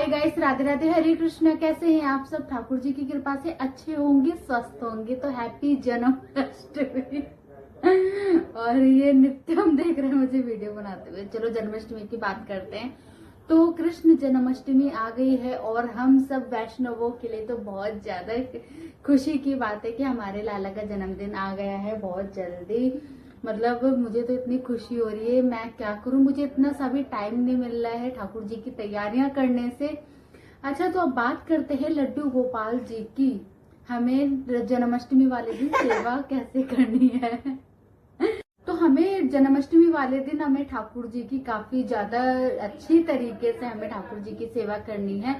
Guys, Radhe Radhe, हरे कृष्ण। कैसे हैं आप सब? ठाकुर जी की कृपा से अच्छे होंगे, स्वस्थ होंगे। तो हैप्पी जन्माष्टमी। और ये नित्यम देख रहे हैं मुझे वीडियो बनाते हुए। चलो जन्माष्टमी की बात करते हैं। तो कृष्ण जन्माष्टमी आ गई है और हम सब वैष्णवों के लिए तो बहुत ज्यादा खुशी की बात है कि हमारे लाला का जन्मदिन आ गया है बहुत जल्दी। मतलब मुझे तो इतनी खुशी हो रही है, मैं क्या करूं, मुझे इतना सा भी टाइम नहीं मिल रहा है ठाकुर जी की तैयारियां करने से। अच्छा, तो अब बात करते हैं लड्डू गोपाल जी की। हमें जन्माष्टमी वाले दिन सेवा कैसे करनी है। तो हमें जन्माष्टमी वाले दिन हमें ठाकुर जी की काफी ज्यादा अच्छी तरीके से हमें ठाकुर जी की सेवा करनी है।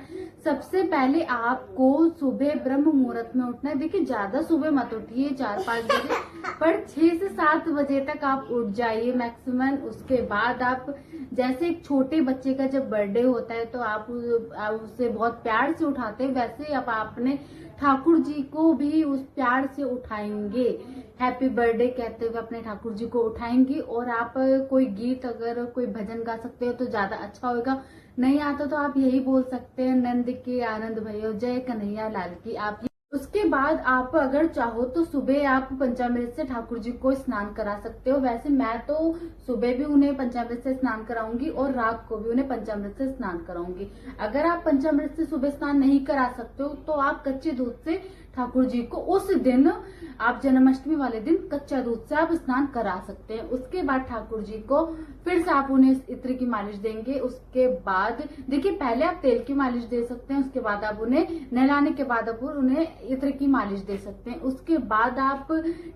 सबसे पहले आपको सुबह ब्रह्म मुहूर्त में उठना है। देखिए, ज्यादा सुबह मत उठिए 4-5 बजे, पर 6 से 7 बजे तक आप उठ जाइए मैक्सिमम। उसके बाद आप जैसे एक छोटे बच्चे का जब बर्थडे होता है तो आप उसे बहुत प्यार से उठाते हैं, वैसे अब आपने ठाकुर जी को भी उस प्यार से उठाएंगे। हैप्पी बर्थडे कहते हुए अपने ठाकुर जी को उठाएंगे। और आप कोई गीत, अगर कोई भजन गा सकते हो तो ज्यादा अच्छा होगा। नहीं आता तो आप यही बोल सकते हैं, नंद के आनंद भयो जय कन्हैया लाल की। आप उसके बाद आप अगर चाहो तो सुबह आप पंचामृत से ठाकुर जी को स्नान करा सकते हो। वैसे मैं तो सुबह भी उन्हें पंचामृत से स्नान कराऊंगी और रात को भी उन्हें पंचामृत से स्नान कराऊंगी। अगर आप पंचामृत से सुबह स्नान नहीं करा सकते हो तो आप कच्चे दूध से ठाकुर जी को उस दिन, आप जन्माष्टमी वाले दिन कच्चा दूध से आप स्नान करा सकते हैं। उसके बाद ठाकुर जी को फिर से आप उन्हें इत्र की मालिश देंगे। उसके बाद देखिए, पहले आप तेल की मालिश दे सकते हैं, उसके बाद आप उन्हें नहलाने के बाद आप उन्हें इत्र की मालिश दे सकते हैं। उसके बाद आप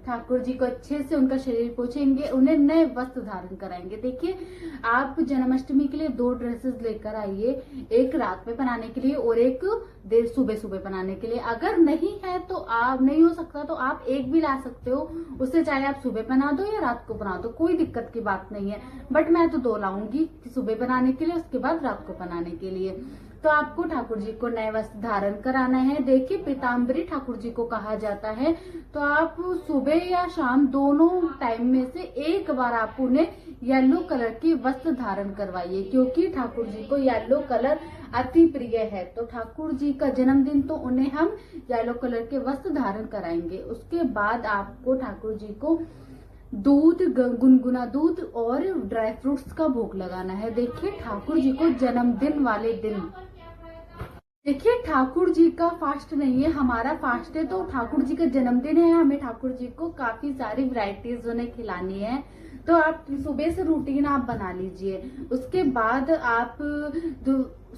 ठाकुर जी को अच्छे से उनका शरीर पोछेंगे, उन्हें नए वस्त्र धारण कराएंगे। देखिए, आप जन्माष्टमी के लिए 2 ड्रेसेस लेकर आइए, एक रात में बनाने के लिए और एक देर सुबह सुबह बनाने के लिए। अगर नहीं है तो आप, नहीं हो सकता तो आप एक भी ला सकते हो, उससे चाहे आप सुबह बना दो या रात को बना दो, कोई दिक्कत की बात नहीं है। बट मैं तो 2 लाऊंगी, सुबह बनाने के लिए, उसके बाद रात को बनाने के लिए। तो आपको ठाकुर जी को नए वस्त्र धारण कराना है। देखिए, पीताम्बरी ठाकुर जी को कहा जाता है। तो आप सुबह या शाम दोनों टाइम में से एक बार आप उन्हें येलो कलर की वस्त्र धारण करवाइए, क्योंकि ठाकुर जी को येलो कलर अति प्रिय है। तो ठाकुर जी का जन्मदिन तो उन्हें हम येलो कलर के वस्त्र धारण कराएंगे। उसके बाद आपको ठाकुर जी को दूध, गुनगुना दूध और ड्राई फ्रूट्स का भोग लगाना है। देखिए, ठाकुर जी को जन्मदिन वाले दिन, देखिए ठाकुर जी का फास्ट नहीं है, हमारा फास्ट है। तो ठाकुर जी का जन्मदिन है, हमें ठाकुर जी को काफी सारी वैरायटीज उन्हें खिलानी है। तो आप सुबह से रूटीन आप बना लीजिए। उसके बाद आप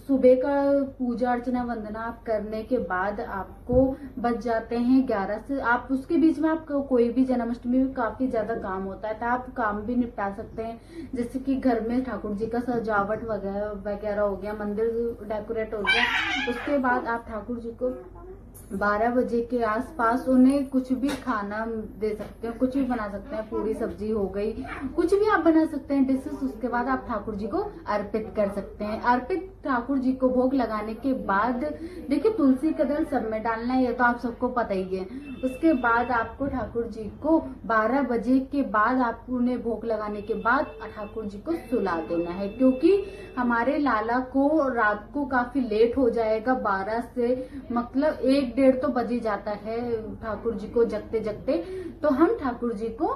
सुबह का पूजा अर्चना वंदना आप करने के बाद आपको बच जाते हैं 11 से। आप उसके बीच में आप कोई भी जन्माष्टमी में काफी ज्यादा काम होता है तो आप काम भी निपटा सकते हैं। जैसे कि घर में ठाकुर जी का सजावट वगैरह हो गया, मंदिर डेकोरेट हो गया। उसके बाद आप ठाकुर जी को 12 बजे के आसपास उन्हें कुछ भी खाना दे सकते हैं, कुछ भी बना सकते हैं, पूरी सब्जी हो गई, कुछ भी आप बना सकते हैं डिशेस। उसके बाद आप ठाकुर जी को अर्पित कर सकते हैं। अर्पित ठाकुर जी को भोग लगाने के बाद, देखिए तुलसी का दल सब में डालना है, ये तो आप सबको पता ही है। उसके बाद आपको ठाकुर जी को 12 बजे के बाद आप उन्हें भोग लगाने के बाद ठाकुर जी को सुला देना है, क्योंकि हमारे लाला को रात को काफी लेट हो जाएगा। 12 से मतलब 1-1:30 तो बज ही जाता है ठाकुर जी को जगते जगते। तो हम ठाकुर जी को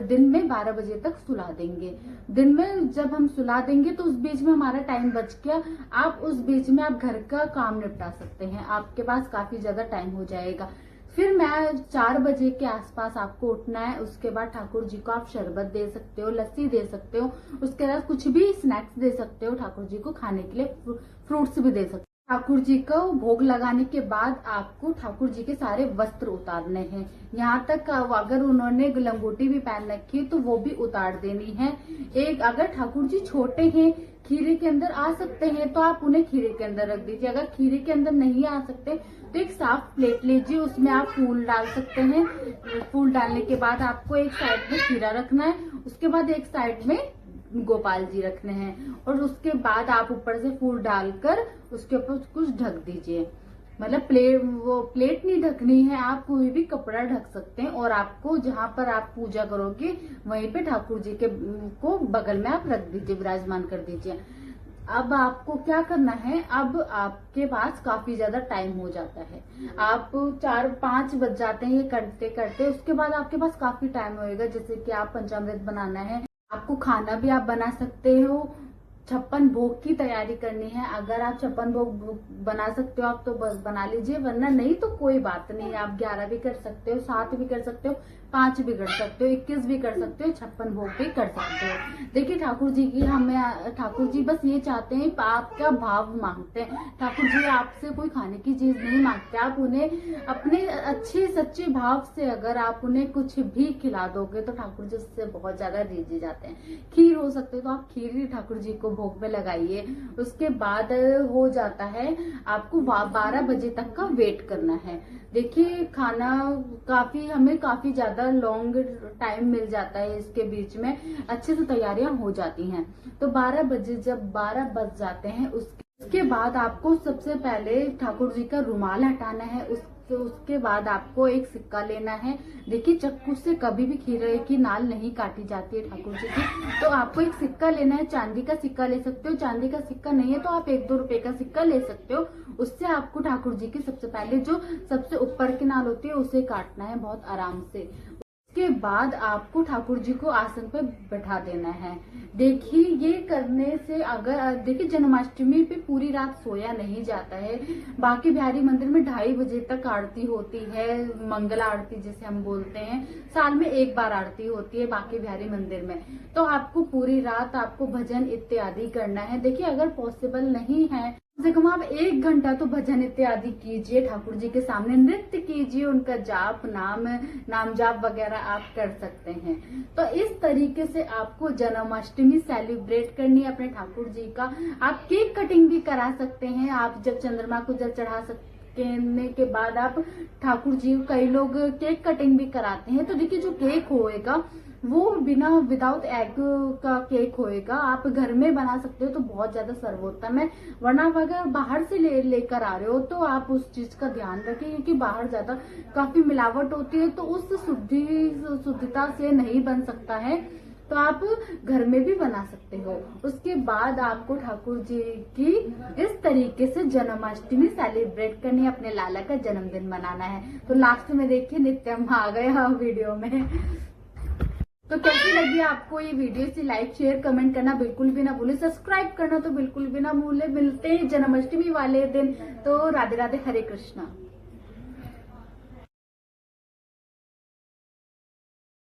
दिन में 12 बजे तक सुला देंगे। दिन में जब हम सुला देंगे तो उस बीच में हमारा टाइम बच गया। आप उस बीच में आप घर का काम निपटा सकते हैं, आपके पास काफी ज्यादा टाइम हो जाएगा। फिर मैं 4 बजे के आसपास आपको उठना है। उसके बाद ठाकुर जी को आप शरबत दे सकते हो, लस्सी दे सकते हो, उसके बाद कुछ भी स्नैक्स दे सकते हो। ठाकुर जी को खाने के लिए फ्रूट्स भी दे सकते हो। ठाकुर जी को भोग लगाने के बाद आपको ठाकुर जी के सारे वस्त्र उतारने हैं। यहाँ तक अगर उन्होंने लंगोटी भी पहन रखी है तो वो भी उतार देनी है। एक, अगर ठाकुर जी छोटे हैं, खीरे के अंदर आ सकते हैं तो आप उन्हें खीरे के अंदर रख दीजिए। अगर खीरे के अंदर नहीं आ सकते तो एक साफ प्लेट लीजिए, उसमें आप फूल डाल सकते हैं। फूल डालने के बाद आपको एक साइड में खीरा रखना है, उसके बाद एक साइड में गोपाल जी रखने हैं। और उसके बाद आप ऊपर से फूल डालकर उसके ऊपर कुछ ढक दीजिए। मतलब प्लेट नहीं ढकनी है, आप कोई भी कपड़ा ढक सकते हैं। और आपको जहां पर आप पूजा करोगे वहीं पे ठाकुर जी के को बगल में आप रख दीजिए, विराजमान कर दीजिए। अब आपको क्या करना है, अब आपके पास काफी ज्यादा टाइम हो जाता है, आप 4-5 बज जाते हैं ये करते करते। उसके बाद आपके पास काफी टाइम होएगा, जैसे कि आप पंचामृत बनाना है, आपको खाना भी आप बना सकते हो, 56 भोग की तैयारी करनी है। अगर आप 56 भोग बना सकते हो आप तो बस बना लीजिए, वरना नहीं तो कोई बात नहीं, आप 11 भी कर सकते हो, 7 भी कर सकते हो, 5 भी कर सकते हो, 21 भी कर सकते हो, 56 भोग भी कर सकते हो। देखिए ठाकुर जी की ठाकुर जी बस ये चाहते हैं, आपका भाव मांगते हैं। ठाकुर जी आपसे कोई खाने की चीज नहीं मांगते, आप उन्हें अपने अच्छे सच्चे भाव से अगर आप उन्हें कुछ भी खिला दोगे तो ठाकुर जी उससे बहुत ज्यादा रिझ जाते हैं। खीर हो सकते तो आप खीर ही ठाकुर जी को भोग में लगाइए। उसके बाद हो जाता है, आपको 12 बजे तक का वेट करना है। देखिए खाना हमें काफी ज्यादा लॉन्ग टाइम मिल जाता है, इसके बीच में अच्छे से तैयारियां हो जाती हैं। तो 12 बजे जब 12 बज जाते हैं उसके बाद आपको सबसे पहले ठाकुर जी का रुमाल हटाना है। उसके बाद आपको एक सिक्का लेना है। देखिए चक्कू से कभी भी खीरे की नाल नहीं काटी जाती है ठाकुर जी की, तो आपको एक सिक्का लेना है। चांदी का सिक्का ले सकते हो, चांदी का सिक्का नहीं है तो आप 1-2 रुपए का सिक्का ले सकते हो। उससे आपको ठाकुर जी की सबसे पहले जो सबसे ऊपर की नाल होती है उसे काटना है बहुत आराम से। उसके बाद आपको ठाकुर जी को आसन पे बैठा देना है। देखिए ये करने से अगर देखिए जन्माष्टमी पे पूरी रात सोया नहीं जाता है। बांके बिहारी मंदिर में 2:30 बजे तक आरती होती है, मंगला आरती जिसे हम बोलते हैं, साल में एक बार आरती होती है बांके बिहारी मंदिर में। तो आपको पूरी रात आपको भजन इत्यादि करना है। देखिए अगर पॉसिबल नहीं है कम से कम आप 1 घंटा तो भजन इत्यादि कीजिए, ठाकुर जी के सामने नृत्य कीजिए, उनका जाप नाम जाप वगैरह आप कर सकते हैं। तो इस तरीके से आपको जन्माष्टमी सेलिब्रेट करनी है अपने ठाकुर जी का। आप केक कटिंग भी करा सकते हैं। आप जब चंद्रमा को जल चढ़ा सकने के बाद आप ठाकुर जी, कई लोग केक कटिंग भी कराते हैं। तो देखिए जो केक होएगा वो विदाउट एग का केक होएगा, आप घर में बना सकते हो तो बहुत ज्यादा सर्वोत्तम है। वरना अगर बाहर से लेकर आ रहे हो तो आप उस चीज का ध्यान रखें, क्योंकि बाहर ज्यादा काफी मिलावट होती है तो उस शुद्धता से नहीं बन सकता है। तो आप घर में भी बना सकते हो। उसके बाद आपको ठाकुर जी की इस तरीके से जन्माष्टमी सेलिब्रेट करनी है, अपने लाला का जन्मदिन मनाना है। तो लास्ट में देखिए नित्यम आ गया वीडियो में। तो कैसी लगी आपको ये वीडियो? इसे लाइक शेयर कमेंट करना बिल्कुल भी ना भूले, सब्सक्राइब करना तो बिल्कुल भी ना भूले। मिलते हैं जन्माष्टमी वाले दिन। तो राधे राधे, हरे कृष्णा।